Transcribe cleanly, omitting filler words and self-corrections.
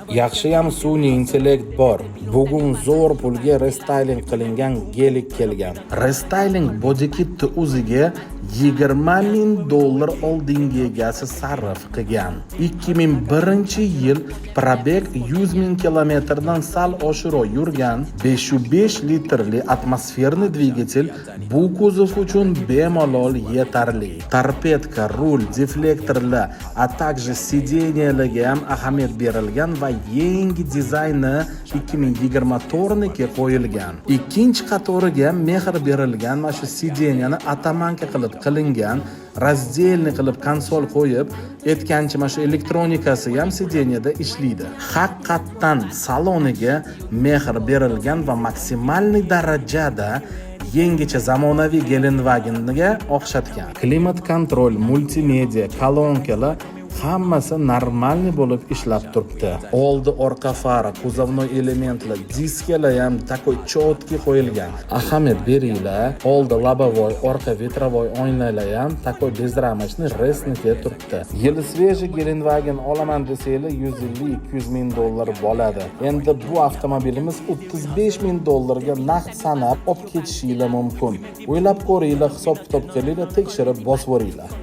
Yaxshiyam sun'iy intellekt bor. Bugun zo'r pulga restyling qilingan gelik kelgan. Restyling bodykitni o'ziga $20,000 oldingi egasi sarf qilgan. 2001-yil probeg 100,000 kilometrdan sal oshiroq yurgan 505 litrli atmosferni dvigatel bu kuzov uchun bemalol yetarli. Torpedka, rul, deflektorlar, a также sideniyalarga ham ahamiyat berilgan va yangi dizayni 2024niki qo'yilgan. Ikkinchi qatoriga mehr berilgan va shu sideniyani atamanka qilib qilingan, razdelni qilib konsol qo'yib, etganchi mana shu elektronikasi ham sideniyada ishlaydi. Haqiqatdan saloniga mehr berilgan va maksimalniy darajada yangicha zamonaviy Gelenwagenga o'xshatgan. Klimat kontrol, multimedia, kolonkalar hammasi normalniy bo'lib ishlab turibdi. Oldi orqa fara, kuzovnoy elementlar, diskalar ham takoy chotki qo'yilgan. Ahamiyat beringlar, oldi lobavoy, orqa vetrovoy oynalar ham takoy bezramashni resniki turibdi. Yili sveji Gelenwagen olaman desanglar $150-200 ming bo'ladi. Endi bu avtomobilimiz $35,000 ga naqd sanab olib ketishingiz mumkin. O'ylab ko'ringlar, hisob-kitob qilinglar, tekshirib bosib o'ringlar.